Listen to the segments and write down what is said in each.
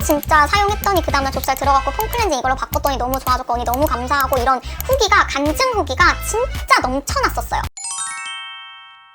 진짜 사용했더니 그 다음날 좁쌀 들어갔고 폼클렌징 이걸로 바꿨더니 너무 좋아졌고 언니 너무 감사하고 이런 후기가 간증 후기가 진짜 넘쳐났었어요.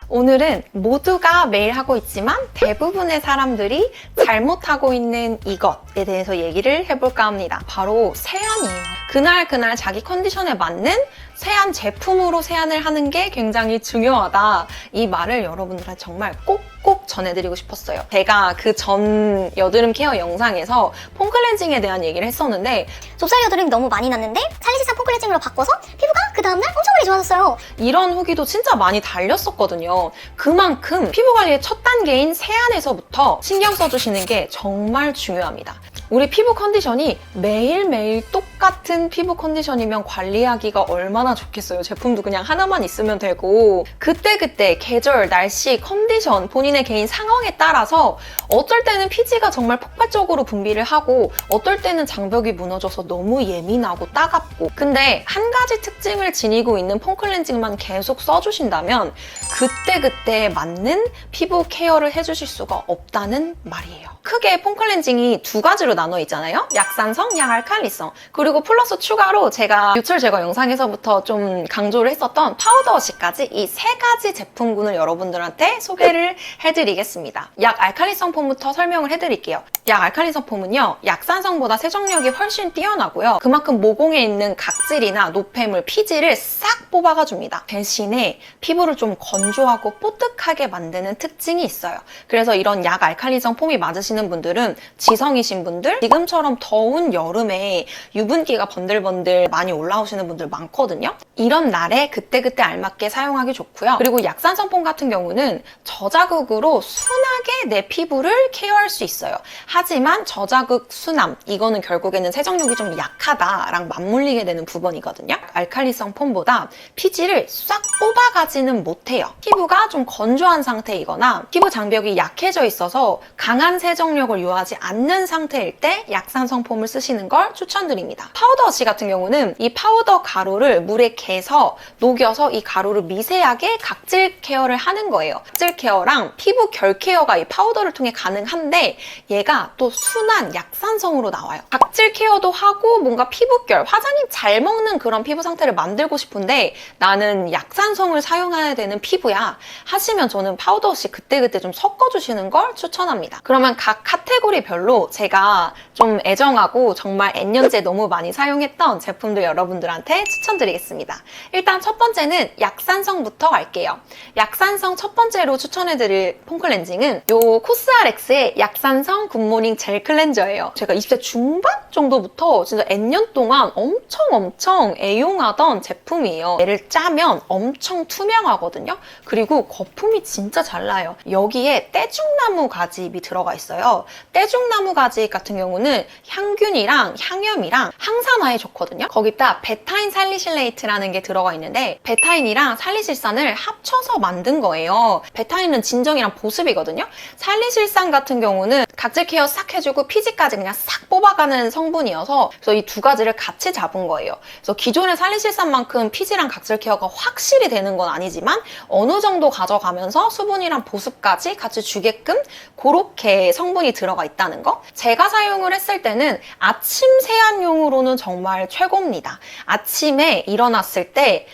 오늘은 모두가 매일 하고 있지만 대부분의 사람들이 잘못하고 있는 이것에 대해서 얘기를 해볼까 합니다. 바로 세안이에요. 그날 자기 컨디션에 맞는 세안 제품으로 세안을 하는 게 굉장히 중요하다. 이 말을 여러분들한테 정말 꼭 전해드리고 싶었어요. 제가 그 전 여드름 케어 영상에서 폼클렌징에 대한 얘기를 했었는데 좁쌀 여드름이 너무 많이 났는데 살리시사 폼클렌징으로 바꿔서 피부가 그 다음날 엄청 많이 좋아졌어요. 이런 후기도 진짜 많이 달렸었거든요. 그만큼 피부 관리의 첫 단계인 세안에서부터 신경 써주시는 게 정말 중요합니다. 우리 피부 컨디션이 매일매일 똑같은 피부 컨디션이면 관리하기가 얼마나 좋겠어요. 제품도 그냥 하나만 있으면 되고 그때그때 계절, 날씨, 컨디션, 본인의 개인 상황에 따라서 어떨 때는 피지가 정말 폭발적으로 분비를 하고 어떨 때는 장벽이 무너져서 너무 예민하고 따갑고 근데 한 가지 특징을 지니고 있는 폼클렌징만 계속 써주신다면 그때그때 맞는 피부 케어를 해주실 수가 없다는 말이에요. 크게 폼클렌징이 두 가지로 나눠 있잖아요. 약산성, 약알칼리성. 그리고 플러스 추가로 제가 유출 제거 영상에서부터 좀 강조를 했었던 파우더워시까지 이 세 가지 제품군을 여러분들한테 소개를 해드리겠습니다. 약알칼리성 폼부터 설명을 해드릴게요. 약알칼리성 폼은요. 약산성보다 세정력이 훨씬 뛰어나고요. 그만큼 모공에 있는 각질이나 노폐물, 피지를 싹 뽑아가줍니다. 대신에 피부를 좀 건조하고 뽀득하게 만드는 특징이 있어요. 그래서 이런 약알칼리성 폼이 맞으시는 분들은 지성이신 분들, 지금처럼 더운 여름에 유분기가 번들번들 많이 올라오시는 분들 많거든요. 이런 날에 그때그때 알맞게 사용하기 좋고요. 그리고 약산성 폼 같은 경우는 저자극으로 순하게 내 피부를 케어할 수 있어요. 하지만 저자극 순함, 이거는 결국에는 세정력이 좀 약하다랑 맞물리게 되는 부분이거든요. 알칼리성 폼보다 피지를 싹 뽑아가지는 못해요. 피부가 좀 건조한 상태이거나 피부 장벽이 약해져 있어서 강한 세정력을 요하지 않는 상태일 때 약산성 폼을 쓰시는 걸 추천드립니다. 파우더워시 같은 경우는 이 파우더 가루를 물에 개서 녹여서 이 가루를 미세하게 각질 케어를 하는 거예요. 각질 케어랑 피부 결 케어가 이 파우더를 통해 가능한데 얘가 또 순한 약산성으로 나와요. 각질 케어도 하고 뭔가 피부결, 화장이 잘 먹는 그런 피부 상태를 만들고 싶은데 나는 약산성을 사용해야 되는 피부야 하시면 저는 파우더워시 그때그때 좀 섞어주시는 걸 추천합니다. 그러면 각 카테고리별로 제가 좀 애정하고 정말 N년째 너무 많이 사용했던 제품들 여러분들한테 추천드리겠습니다. 일단 첫 번째는 약산성부터 갈게요. 약산성 첫 번째로 추천해드릴 폼클렌징은 요 코스알엑스의 약산성 굿모닝 젤 클렌저예요. 제가 20대 중반 정도부터 진짜 N년 동안 엄청 애용하던 제품이에요. 얘를 짜면 엄청 투명하거든요. 그리고 거품이 진짜 잘 나요. 여기에 떼죽나무 가지잎이 들어가 있어요. 떼죽나무 가지잎 같은 경우는 향균이랑 향염이랑 항산화에 좋거든요. 거기다 베타인 살리실레이트라는 게 들어가 있는데 베타인이랑 살리실산을 합쳐서 만든 거예요. 베타인은 진정이랑 보습이거든요. 살리실산 같은 경우는 각질 케어 싹 해주고 피지까지 그냥 싹 뽑아가는 성분이어서 그래서 이 두 가지를 같이 잡은 거예요. 그래서 기존의 살리실산만큼 피지랑 각질 케어가 확실히 되는 건 아니지만 어느 정도 가져가면서 수분이랑 보습까지 같이 주게끔 그렇게 성분이 들어가 있다는 거. 제가 사용을 했을 때는 아침 세안용으로는 정말 최고입니다. 아침에 일어났을 때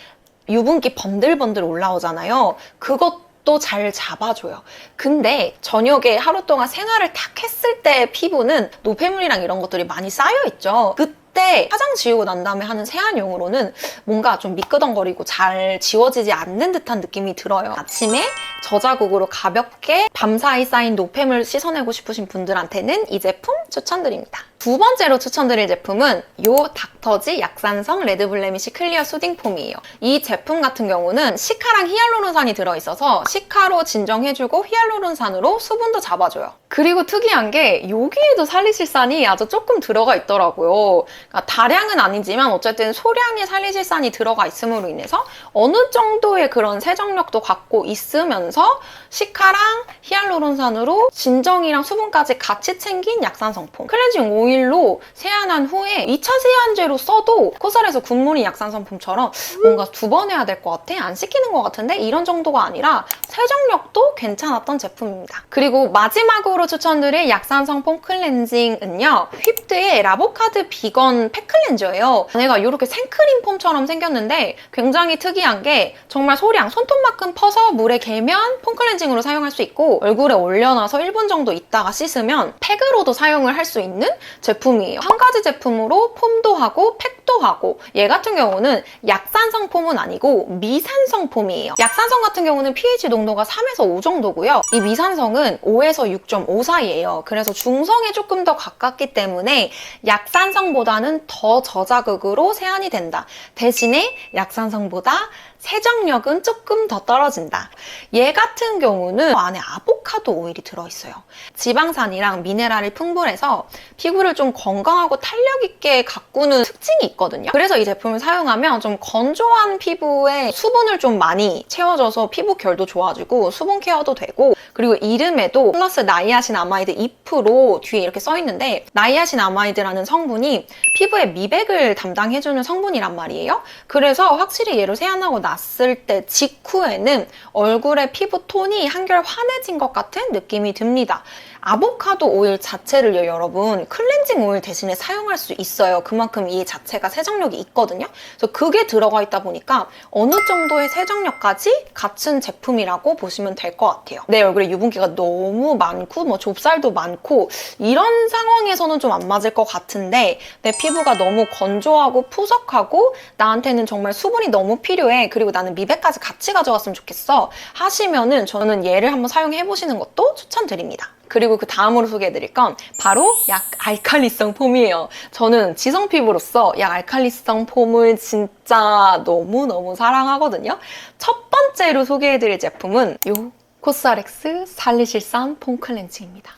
유분기 번들번들 올라오잖아요. 그것도 잘 잡아줘요. 근데 저녁에 하루 동안 생활을 탁 했을 때 피부는 노폐물이랑 이런 것들이 많이 쌓여있죠. 그때 화장 지우고 난 다음에 하는 세안용으로는 뭔가 좀 미끄덩거리고 잘 지워지지 않는 듯한 느낌이 들어요. 아침에 저자극으로 가볍게 밤사이 쌓인 노폐물 씻어내고 싶으신 분들한테는 이 제품 추천드립니다. 두 번째로 추천드릴 제품은 요 닥터지 약산성 레드블레미쉬 클리어 수딩 폼이에요. 이 제품 같은 경우는 시카랑 히알루론산이 들어있어서 시카로 진정해주고 히알루론산으로 수분도 잡아줘요. 그리고 특이한 게 여기에도 살리실산이 아주 조금 들어가 있더라고요. 그러니까 다량은 아니지만 어쨌든 소량의 살리실산이 들어가 있음으로 인해서 어느 정도의 그런 세정력도 갖고 있으면서 시카랑 히알루론산으로 진정이랑 수분까지 같이 챙긴 약산성품. 클렌징 오일로 세안한 후에 2차 세안제로 써도 코스알에서 굿모닝 약산성품처럼 뭔가 두 번 해야 될 것 같아? 안 씻기는 것 같은데? 이런 정도가 아니라 세정력도 괜찮았던 제품입니다. 그리고 마지막으로 추천드릴 약산성품 클렌징은요. 휘프드의 라보카드 비건 팩클렌저예요. 얘가 이렇게 생크림 폼처럼 생겼는데 굉장히 특이한 게 정말 소량, 손톱만큼 퍼서 물에 개면 폼 클렌징으로 사용할 수 있고 얼굴에 올려놔서 1분 정도 있다가 씻으면 팩으로도 사용을 할 수 있는 제품이에요. 한 가지 제품으로 폼도 하고 팩도 하고 얘 같은 경우는 약산성 폼은 아니고 미산성 폼이에요. 약산성 같은 경우는 pH 농도가 3에서 5 정도고요. 이 미산성은 5에서 6.5 사이예요. 그래서 중성에 조금 더 가깝기 때문에 약산성보다는 더 저자극으로 세안이 된다. 대신에 약산성보다 세정력은 조금 더 떨어진다. 얘 같은 경우는 안에 아보카도 오일이 들어있어요. 지방산이랑 미네랄이 풍부해서 피부를 좀 건강하고 탄력 있게 가꾸는 특징이 있거든요. 그래서 이 제품을 사용하면 좀 건조한 피부에 수분을 좀 많이 채워줘서 피부 결도 좋아지고 수분 케어도 되고 그리고 이름에도 플러스 나이아신 아마이드 2% 뒤에 이렇게 써있는데 나이아신 아마이드라는 성분이 피부의 미백을 담당해주는 성분이란 말이에요. 그래서 확실히 얘를 세안하고 났을 때 직후에는 얼굴의 피부 톤이 한결 환해진 것 같은 느낌이 듭니다. 아보카도 오일 자체를요, 여러분 클렌징 오일 대신에 사용할 수 있어요. 그만큼 이 자체가 세정력이 있거든요. 그래서 그게 들어가 있다 보니까 어느 정도의 세정력까지 갖춘 제품이라고 보시면 될 것 같아요. 내 얼굴에 유분기가 너무 많고 뭐 좁쌀도 많고 이런 상황에서는 좀 안 맞을 것 같은데 내 피부가 너무 건조하고 푸석하고 나한테는 정말 수분이 너무 필요해. 그리고 나는 미백까지 같이 가져갔으면 좋겠어 하시면은 저는 얘를 한번 사용해 보시는 것도 추천드립니다. 그리고 그 다음으로 소개해드릴 건 바로 약 알칼리성 폼이에요. 저는 지성 피부로서 약 알칼리성 폼을 진짜 너무너무 사랑하거든요. 첫 번째로 소개해드릴 제품은 요 코스알엑스 살리실산 폼 클렌징입니다.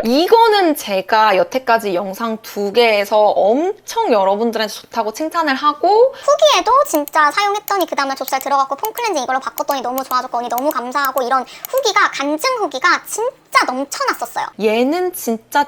이거는 제가 여태까지 영상 2개에서 엄청 여러분들한테 좋다고 칭찬을 하고 후기에도 진짜 사용했더니 그 다음날 좁쌀 들어갔고 폼 클렌징 이걸로 바꿨더니 너무 좋아졌고 언니 너무 감사하고 이런 후기가 간증 후기가 진짜 넘쳐났었어요. 얘는 진짜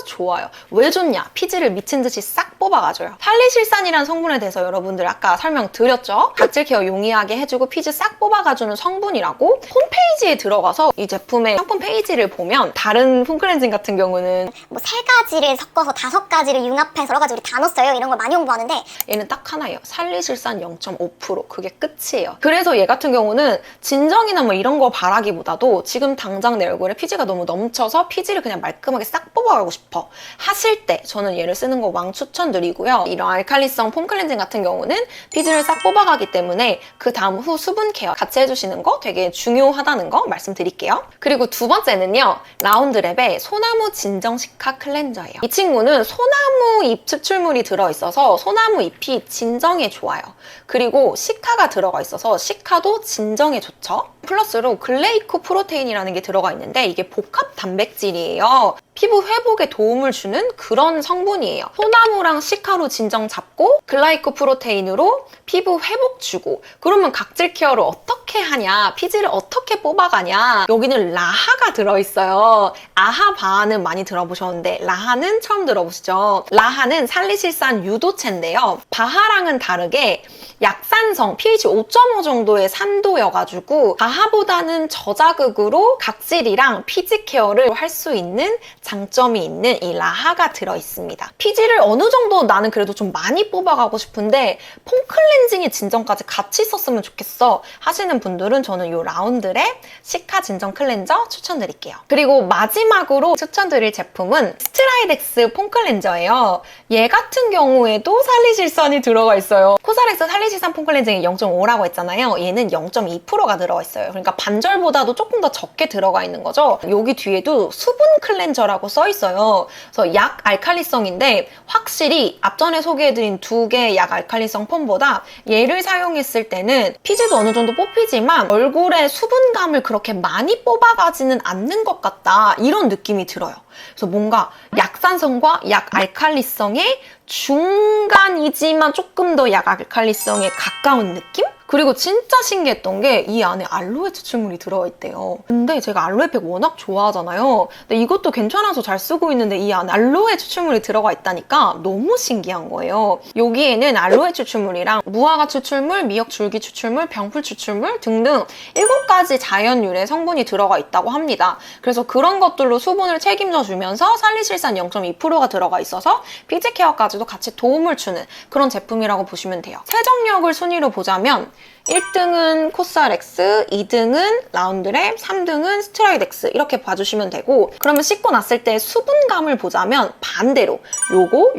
좋아요. 왜 좋냐? 피지를 미친 듯이 싹 뽑아가줘요. 살리실산이라는 성분에 대해서 여러분들 아까 설명드렸죠? 각질 케어 용이하게 해주고 피지 싹 뽑아가주는 성분이라고 홈페이지에 들어가서 이 제품의 상품 페이지를 보면 다른 폼 클렌징 같은 경우는 뭐 3가지를 섞어서 5가지를 융합해서 여러 가지 우리 다 넣었어요. 이런 걸 많이 홍보하는데 얘는 딱 하나예요. 살리실산 0.5% 그게 끝이에요. 그래서 얘 같은 경우는 진정이나 뭐 이런 거 바라기보다도 지금 당장 내 얼굴에 피지가 너무 넘쳐서 피지를 그냥 말끔하게 싹 뽑아가고 싶어 하실 때 저는 얘를 쓰는 거 왕 추천드리고요. 이런 알칼리성 폼 클렌징 같은 경우는 피지를 싹 뽑아가기 때문에 그 다음 후 수분 케어 같이 해주시는 거 되게 중요하다는 거 말씀드릴게요. 그리고 두 번째는요. 라운드랩의 소나무 진정 시카 클렌저예요. 이 친구는 소나무 잎 추출물이 들어있어서 소나무 잎이 진정에 좋아요. 그리고 시카가 들어가 있어서 시카도 진정에 좋죠. 플러스로 글레이코 프로테인이라는 게 들어가 있는데 이게 복합 단백질이에요. 피부 회복에 도움을 주는 그런 성분이에요. 소나무랑 시카로 진정 잡고 글라이코 프로테인으로 피부 회복 주고 그러면 각질 케어를 어떻게 하냐 피지를 어떻게 뽑아가냐 여기는 라하가 들어있어요. 아하바는 많이 들어보셨는데 라하는 처음 들어보시죠? 라하는 살리실산 유도체인데요. 바하랑은 다르게 약산성 pH 5.5 정도의 산도여가지고 바하보다는 저자극으로 각질이랑 피지 케어를 할 수 있는 장점이 있는 이 라하가 들어있습니다. 피지를 어느 정도 나는 그래도 좀 많이 뽑아가고 싶은데 폼 클렌징이 진정까지 같이 있었으면 좋겠어 하시는 분들은 저는 이 라운드랩 시카 진정 클렌저 추천드릴게요. 그리고 마지막으로 추천드릴 제품은 스트라이덱스 폼 클렌저예요. 얘 같은 경우에도 살리실산이 들어가 있어요. 코스알엑스 살리실산 폼 클렌징이 0.5라고 했잖아요. 얘는 0.2%가 들어가 있어요. 그러니까 반절보다도 조금 더 적게 들어가 있는 거죠. 여기 뒤에도 수분 클렌저라고 써 있어요. 그래서 약 알칼리성인데 확실히 앞전에 소개해드린 2개의 약 알칼리성 폼보다 얘를 사용했을 때는 피지도 어느 정도 뽑히지만 얼굴에 수분감을 그렇게 많이 뽑아가지는 않는 것 같다 이런 느낌이 들어요. 그래서 뭔가 약 약산성과 약알칼리성의 중간이지만 조금 더 약알칼리성에 가까운 느낌? 그리고 진짜 신기했던 게 이 안에 알로에 추출물이 들어가 있대요. 근데 제가 알로에팩 워낙 좋아하잖아요. 근데 이것도 괜찮아서 잘 쓰고 있는데 이 안에 알로에 추출물이 들어가 있다니까 너무 신기한 거예요. 여기에는 알로에 추출물이랑 무화과 추출물, 미역 줄기 추출물, 병풀 추출물 등등 7가지 자연 유래 성분이 들어가 있다고 합니다. 그래서 그런 것들로 수분을 책임져 주면서 살리실산 0.2%가 들어가 있어서 피지 케어까지도 같이 도움을 주는 그런 제품이라고 보시면 돼요. 세정력을 순위로 보자면 1등은 코스알엑스, 2등은 라운드랩, 3등은 스트라이덱스 이렇게 봐주시면 되고, 그러면 씻고 났을 때 수분감을 보자면 반대로 요거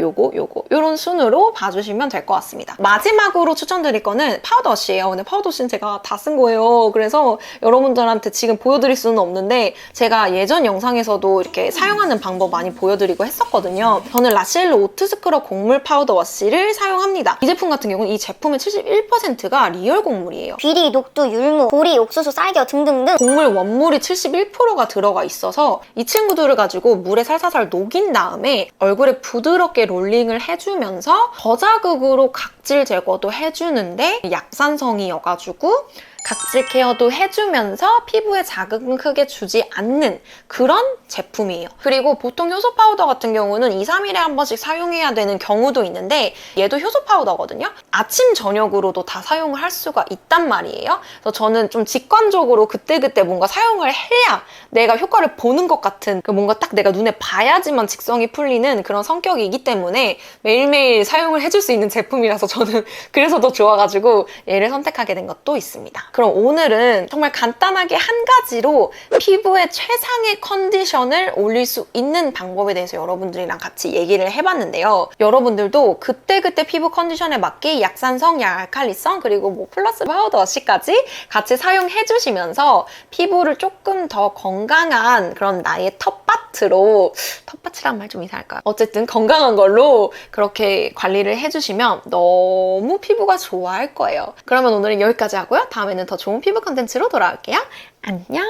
이런 순으로 봐주시면 될 것 같습니다. 마지막으로 추천드릴 거는 파우더워시예요. 근데 파우더워시는 제가 다 쓴 거예요. 그래서 여러분들한테 지금 보여드릴 수는 없는데 제가 예전 영상에서도 이렇게 사용하는 방법 많이 보여드리고 했었거든요. 저는 라시엘로 오트스크럽 곡물 파우더워시를 사용합니다. 이 제품 같은 경우는 이 제품의 71%가 리얼 곡물이에요. 귀리, 녹두, 율무, 보리, 옥수수, 쌀겨 등등등 곡물 원물이 71%가 들어가 있어서 이 친구들을 가지고 물에 살살살 녹인 다음에 얼굴에 부드럽게 롤링을 해주면서 저자극으로 각질 제거도 해주는데 약산성이어가지고 각질 케어도 해주면서 피부에 자극은 크게 주지 않는 그런 제품이에요. 그리고 보통 효소 파우더 같은 경우는 2, 3일에 한 번씩 사용해야 되는 경우도 있는데 얘도 효소 파우더거든요. 아침, 저녁으로도 다 사용을 할 수가 있단 말이에요. 그래서 저는 좀 직관적으로 그때그때 뭔가 사용을 해야 내가 효과를 보는 것 같은 뭔가 딱 내가 눈에 봐야지만 직성이 풀리는 그런 성격이기 때문에 매일매일 사용을 해줄 수 있는 제품이라서 저는 그래서 더 좋아가지고 얘를 선택하게 된 것도 있습니다. 그럼 오늘은 정말 간단하게 한 가지로 피부의 최상의 컨디션을 올릴 수 있는 방법에 대해서 여러분들이랑 같이 얘기를 해봤는데요. 여러분들도 그때그때 피부 컨디션에 맞게 약산성, 약알칼리성, 그리고 뭐 플러스 파우더워시까지 같이 사용해주시면서 피부를 조금 더 건강한 그런 나의 텃밭으로, 텃밭이란 말 좀 이상할까요? 어쨌든 건강한 걸로 그렇게 관리를 해주시면 너무 피부가 좋아할 거예요. 그러면 오늘은 여기까지 하고요. 다음에는 더 좋은 피부 컨텐츠로 돌아올게요. 안녕!